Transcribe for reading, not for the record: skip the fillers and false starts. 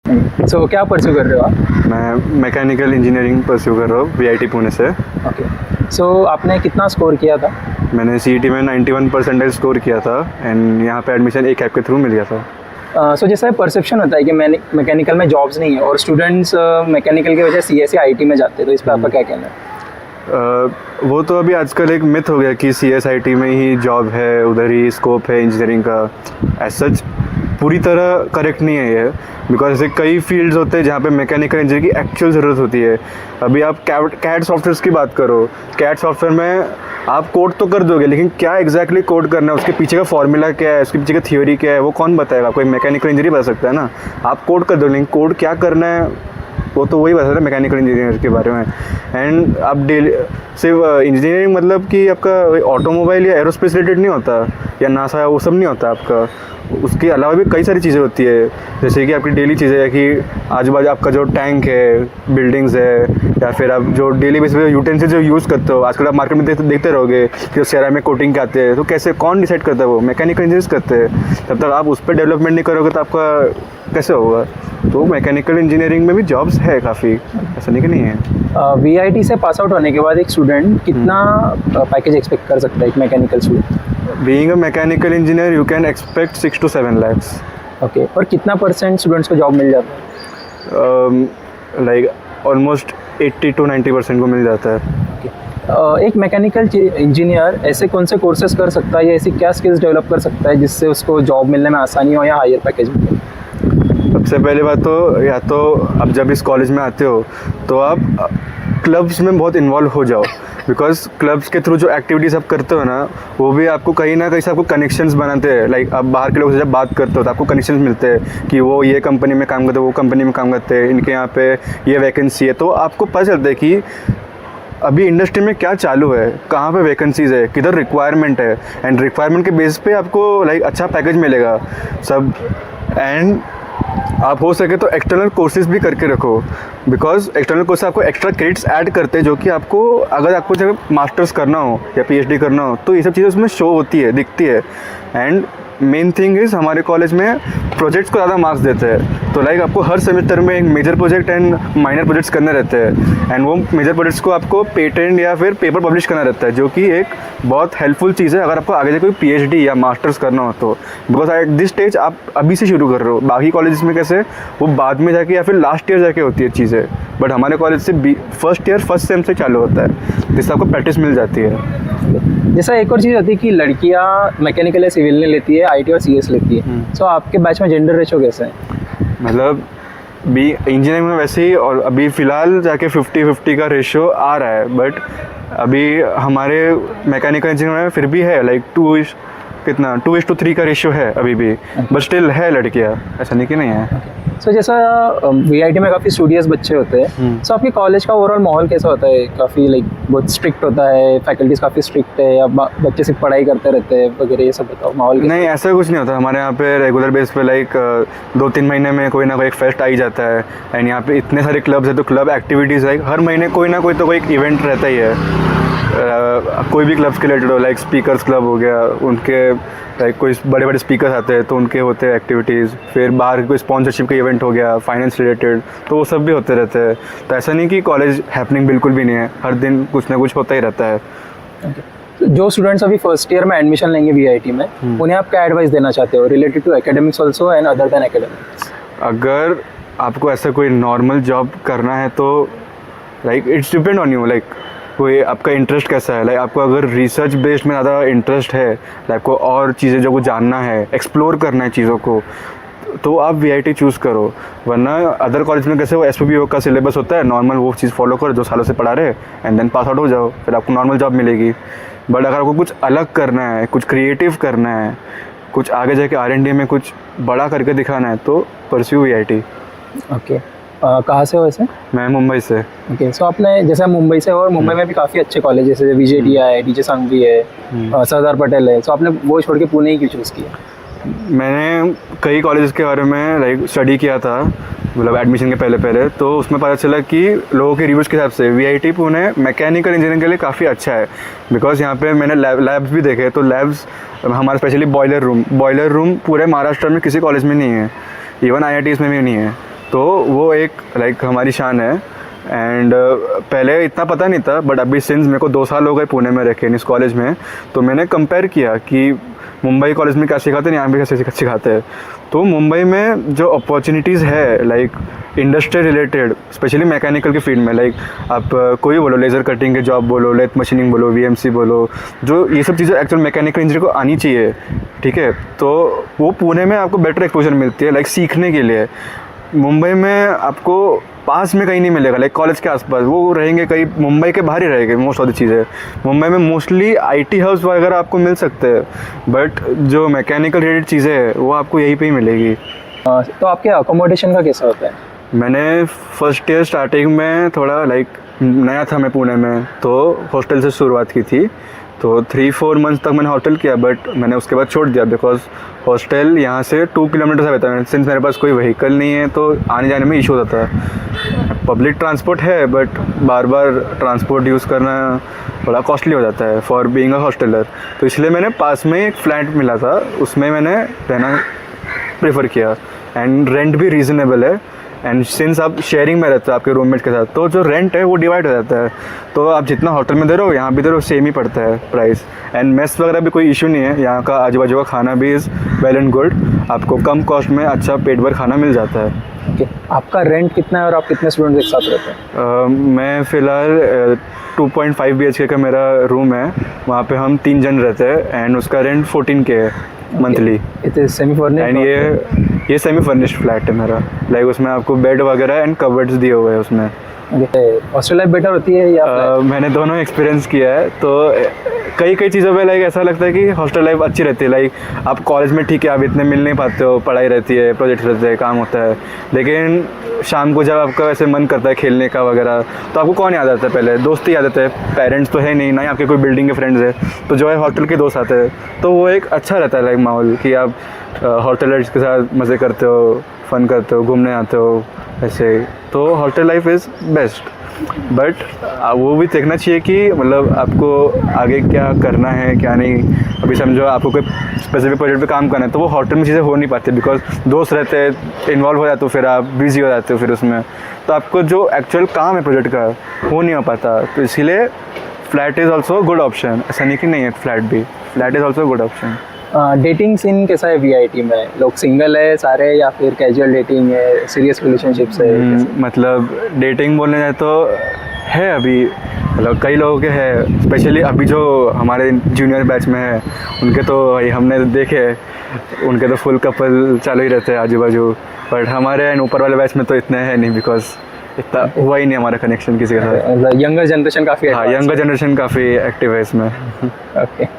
सो क्या परस्यू कर रहे हो आप? मैं मैकेनिकल इंजीनियरिंग परस्यू कर रहा हूँ VIT पुणे से। ओके, सो आपने कितना स्कोर किया था? मैंने CET में 91 परसेंटेज स्कोर किया था एंड यहाँ पे एडमिशन एक ऐप के थ्रू मिल गया था। सो जैसा परसेप्शन होता है कि मैकेनिकल में जॉब्स नहीं है और स्टूडेंट्स मैकेनिकल की वजह से CSE IT में जाते हैं, तो इस पर आपका क्या कहना है? वो तो अभी आजकल एक मिथ हो गया कि CSIT में ही जॉब है, उधर ही स्कोप है इंजीनियरिंग का। एज सच पूरी तरह करेक्ट नहीं है ये, बिकॉज ऐसे कई फील्ड्स होते हैं जहाँ पे मैकेनिकल इंजीनियर की एक्चुअल ज़रूरत होती है। अभी आप CAD सॉफ्टवेयर्स की बात करो, CAD सॉफ्टवेयर में आप कोड तो कर दोगे, लेकिन क्या एग्जैक्टली कोड करना है, उसके पीछे का फॉर्मूला क्या है, उसके पीछे का थ्योरी क्या है, वो कौन बताएगा? कोई मैकेनिकल इंजीनियर बता सकता है ना। आप कोड कर दो, लेकिन कोड क्या करना है वो तो वही बता सकता है मैकेनिकल इंजीनियर के बारे में। एंड आप डेली सिर्फ इंजीनियरिंग मतलब कि आपका ऑटोमोबाइल या एरोस्पेस रिलेटेड नहीं होता, या नासा वो सब नहीं होता आपका। उसके अलावा भी कई सारी चीज़ें होती है, जैसे कि आपकी डेली चीज़ें है कि आजू बाजू आपका जो टैंक है, बिल्डिंग्स है, या फिर आप जो डेली बेसिस पे यूटेंसिल्स जो यूज़ करते हो। आजकल आप मार्केट में देखते रहोगे कि सेरामिक कोटिंग के आते हैं, तो कैसे कौन डिसाइड करता है? वो मैकेनिकल इंजीनियर्स करते हैं। जब तक आप उस पर डेवलपमेंट नहीं करोगे तो आपका कैसे होगा? तो मैकेनिकल इंजीनियरिंग में भी जॉब्स है काफ़ी, ऐसा नहीं कि नहीं है। VIT से पास आउट होने के बाद एक स्टूडेंट कितना पैकेज एक्सपेक्ट कर सकता है, एक mechanical student? Being a mechanical engineer you can expect 6 to 7 lakhs। Okay, और कितना % स्टूडेंट्स को जॉब मिल जाता है? लाइक ऑलमोस्ट 80 to 90% को मिल जाता है। एक मैकेनिकल इंजीनियर ऐसे कौन से कोर्सेज कर सकता है या ऐसी क्या स्किल्स डेवलप कर सकता है जिससे उसको जॉब मिलने में आसानी हो या हायर पैकेज मिले? सबसे पहले बात तो या तो आप जब इस कॉलेज में आते हो तो आप क्लब्स में बहुत इन्वॉल्व हो जाओ, बिकॉज क्लब्स के थ्रू जो एक्टिविटीज़ आप करते हो ना, वो भी आपको कहीं ना कहीं से आपको कनेक्शंस बनाते हैं। लाइक आप बाहर के लोगों से जब बात करते हो तो आपको कनेक्शंस मिलते हैं कि वो ये कंपनी में काम करते हैं, वो कंपनी में काम करते हैं, इनके यहाँ पे ये वैकेंसी है। तो आपको पता चलता है कि अभी इंडस्ट्री में क्या चालू है, कहाँ पे वैकेंसीज़ है, किधर रिक्वायरमेंट है, एंड रिक्वायरमेंट के बेस पे आपको लाइक अच्छा पैकेज मिलेगा सब। एंड आप हो सके तो एक्सटर्नल कोर्सेज भी करके रखो, बिकॉज एक्सटर्नल कोर्स आपको एक्स्ट्रा क्रेडिट्स ऐड करते हैं, जो कि आपको अगर आपको जब मास्टर्स करना हो या PhD करना हो तो ये सब चीज़ें उसमें शो होती है, दिखती है। एंड मेन थिंग इज़ हमारे कॉलेज में प्रोजेक्ट्स को ज़्यादा मार्क्स देते हैं, तो लाइक आपको हर सेमेस्टर में एक major project and minor projects करने रहते हैं, एंड वो मेजर प्रोजेक्ट्स को आपको पेटेंट या फिर पेपर पब्लिश करना रहता है, जो कि एक बहुत हेल्पफुल चीज़ है अगर आपको आगे जाके कोई PhD या मास्टर्स करना हो तो। बिकॉज एट दिस स्टेज आप अभी से शुरू कर रहे हो, बाकी कॉलेज में कैसे वो बाद में जाके या फिर लास्ट ईयर जाके होती है चीज़ें, बट हमारे कॉलेज से फर्स्ट ईयर फर्स्ट सेम से चालू होता है, जिससे आपको प्रैक्टिस मिल जाती है। जैसा एक और चीज़ होती है कि लड़कियां मैकेनिकल या सिविल नहीं लेती है, IT और CS लेती है। सो आपके बैच में जेंडर रेशो कैसा है? मतलब भी इंजीनियरिंग में वैसे ही, और अभी फ़िलहाल जाके 50-50 का रेशियो आ रहा है, बट अभी हमारे मैकेनिकल इंजीनियरिंग में फिर भी है लाइक 2:3 का रेशियो है अभी भी, बट स्टिल है लड़कियाँ, ऐसा नहीं कि नहीं है। सो जैसा VIT में काफ़ी स्टूडियस बच्चे होते हैं, सो आपके कॉलेज का ओवरऑल माहौल कैसा होता है? काफ़ी लाइक बहुत स्ट्रिक्ट होता है, फैकल्टीज काफ़ी स्ट्रिक्ट है, या बच्चे सिर्फ पढ़ाई करते रहते हैं वगैरह, ये सब बताओ माहौल कैसा? नहीं, ऐसा कुछ नहीं होता हमारे यहाँ पे। रेगुलर बेस पे लाइक 2-3 महीने में कोई ना कोई एक फेस्ट आ ही जाता है, एंड यहाँ पे इतने सारे क्लब्स है तो क्लब एक्टिविटीज़ लाइक हर महीने कोई ना कोई तो कोई एक इवेंट रहता ही है। कोई भी क्लब्स के रिलेटेड हो, लाइक स्पीकर्स क्लब हो गया, उनके लाइक कोई बड़े बड़े स्पीकर्स आते हैं तो उनके होते हैं एक्टिविटीज़, फिर बाहर कोई स्पॉन्सरशिप का इवेंट हो गया, फाइनेंस रिलेटेड, तो वो सब भी होते रहते हैं। तो ऐसा नहीं कि कॉलेज हैपनिंग बिल्कुल भी नहीं है, हर दिन कुछ ना कुछ होता ही रहता है। जो स्टूडेंट्स अभी फर्स्ट ईयर में एडमिशन लेंगे VIT में, उन्हें आप क्या एडवाइस देना चाहते हो related to academics also and other than academics? अगर आपको ऐसा कोई नॉर्मल जॉब करना है तो like it's depend on you, like कोई आपका इंटरेस्ट कैसा है। लाइक आपको अगर रिसर्च बेस्ड में ज़्यादा इंटरेस्ट है, लाइक आपको और चीज़ें जो को जानना है, एक्सप्लोर करना है चीज़ों को, तो आप VIT चूज़ करो। वरना अदर कॉलेज में कैसे वो SPPO का सिलेबस होता है, नॉर्मल वो चीज़ फॉलो करो जो सालों से पढ़ा रहे, एंड देन पास आउट हो जाओ, फिर आपको नॉर्मल जॉब मिलेगी। बट अगर आपको कुछ अलग करना है, कुछ क्रिएटिव करना है, कुछ आगे जाके R&D में कुछ बड़ा करके दिखाना है, तो परस्यू VIT। ओके, कहाँ से हो वैसे? मैं मुंबई से। ओके, सो आपने जैसे मुंबई से हो, और मुंबई में भी काफ़ी अच्छे कॉलेज जैसे VJTI है, DJ सांघवी है, सरदार पटेल है, सो आपने वो छोड़ के पुणे ही क्यों चूज़ किया? मैंने कई कॉलेजेस के बारे में लाइक स्टडी किया था, मतलब एडमिशन के पहले, तो उसमें पता चला कि लोगों के रिव्यूज़ के हिसाब से VIT पुणे मैकेनिकल इंजीनियरिंग के लिए काफ़ी अच्छा है। बिकॉज यहाँ पे मैंने लैब्स भी देखे, तो लैब्स हमारा स्पेशली बॉयलर रूम पूरे महाराष्ट्र में किसी कॉलेज में नहीं है, इवन IITs में भी नहीं है। तो वो एक लाइक हमारी शान है। एंड पहले इतना पता नहीं था, बट अभी सिंस मेरे को 2 साल हो गए पुणे में रह के इस कॉलेज में, तो मैंने कंपेयर किया कि मुंबई कॉलेज में क्या सिखाते हैं, यहाँ भी कैसे सिखाते हैं। तो मुंबई में जो अपॉर्चुनिटीज़ है like industry related, specially mechanical की फील्ड में, लाइक आप कोई बोलो, लेज़र कटिंग के जॉब बोलो, लेथ मशीनिंग बोलो, वीएमसी बोलो, जो ये सब चीज़ें एक्चुअल मैकेनिकल इंजीनियर को आनी चाहिए, ठीक है, तो वो पुणे में आपको बेटर एक्सपोजर मिलती है लाइक सीखने के लिए। मुंबई में आपको पास में कहीं नहीं मिलेगा, लाइक कॉलेज के आसपास वो रहेंगे, कहीं मुंबई के बाहर ही रहेंगे मोस्ट ऑफ द चीज़ें। मुंबई में मोस्टली आईटी हाउस वगैरह आपको मिल सकते हैं, बट जो मैकेनिकल रिलेटेड चीज़ें हैं वो आपको यहीं पे ही मिलेगी। तो आपके अकोमोडेशन का कैसा होता है? मैंने फर्स्ट ईयर स्टार्टिंग में थोड़ा लाइक नया था मैं पुणे में, तो हॉस्टल से शुरुआत की थी। तो 3-4 मंथ्स तक मैंने हॉस्टल किया, बट मैंने उसके बाद छोड़ दिया बिकॉज हॉस्टल यहाँ से 2 किलोमीटर से रहता है। सिंस मेरे पास कोई व्हीकल नहीं है तो आने जाने में इशू होता है। पब्लिक ट्रांसपोर्ट है, but bar bar transport use करना बड़ा कॉस्टली हो जाता है फॉर बीइंग अ हॉस्टलर। तो इसलिए मैंने पास में एक फ्लैट मिला था, उसमें मैंने रहना प्रेफर किया। एंड रेंट भी रीज़नेबल है, एंड सिंस आप शेयरिंग में रहते हो आपके रूममेट के साथ, तो जो रेंट है वो डिवाइड हो जाता है। तो आप जितना होटल में दे रहे हो यहाँ भी दे रहे हो, सेम ही पड़ता है प्राइस। एंड मेस वगैरह भी कोई इशू नहीं है, यहाँ का आजू बाजू का खाना भी इज़ वेल एंड गुड, आपको कम कॉस्ट में अच्छा पेट भर खाना मिल जाता है। ओके, आपका रेंट कितना है और आप कितने स्टूडेंट्स एक साथ रहते हैं? मैं फ़िलहाल 2.5 BHK का मेरा रूम है, वहाँ पे हम 3 जन रहते हैं, एंड उसका रेंट 14K है मंथली। Semi furnished? एंड ये सेमी फर्निश्ड फ्लैट है मेरा, लाइक उसमें आपको बेड वगैरह एंड कवर्ड्स दिए हुए हैं उसमें। हॉस्टल लाइफ बेटर होती है या मैंने दोनों एक्सपीरियंस किया है, तो कई चीज़ों पे लाइक ऐसा लगता है कि हॉस्टल लाइफ अच्छी रहती है। लाइक आप कॉलेज में ठीक है, आप इतने मिल नहीं पाते हो, पढ़ाई रहती है, प्रोजेक्ट रहते हैं, काम होता है, लेकिन शाम को जब आपका वैसे मन करता है खेलने का वगैरह, तो आपको कौन याद आता है? पहले दोस्त ही याद आते हैं, पेरेंट्स तो है नहीं, ना ही आपके कोई बिल्डिंग के फ्रेंड्स है, तो जो है हॉस्टल के दोस्त आते हैं। तो वो एक अच्छा रहता है लाइक माहौल कि आप हॉस्टलर्स के साथ मज़े करते हो, फ़न करते हो, घूमने आते हो ऐसे। तो hostel life is best, but वो भी देखना चाहिए कि मतलब आपको आगे क्या करना है क्या नहीं। अभी समझो आपको कोई स्पेसिफिक प्रोजेक्ट पे काम करना है, तो वो होटल में चीज़ें हो नहीं पाती बिकॉज दोस्त रहते हैं, इन्वॉल्व हो जाते हो, फिर आप बिज़ी हो जाते हो फिर उसमें, तो आपको जो एक्चुअल काम है प्रोजेक्ट का वो नहीं हो पाता। तो इसीलिए flat is also good option, ऐसा नहीं कि नहीं है flat is also good option. Dating scene कैसा है VIT में? लोग सिंगल है सारे या फिर कैजुअल डेटिंग है, सीरियस रिलेशनशिप्स है? मतलब डेटिंग बोलने जाए तो है अभी, मतलब कई लोगों के है, स्पेशली अभी जो हमारे जूनियर बैच में है उनके तो भाई हमने देखे, उनके तो फुल कपल चालू ही रहते हैं आजू बाजू, बट हमारे ऊपर वाले बैच में तो इतने हैं नहीं बिकॉज इतना हुआ ही नहीं हमारा कनेक्शन किसी के साथ। यंगर जनरेशन काफ़ी? हाँ, यंगर जनरेशन काफ़ी एक्टिव है इसमें। ओके।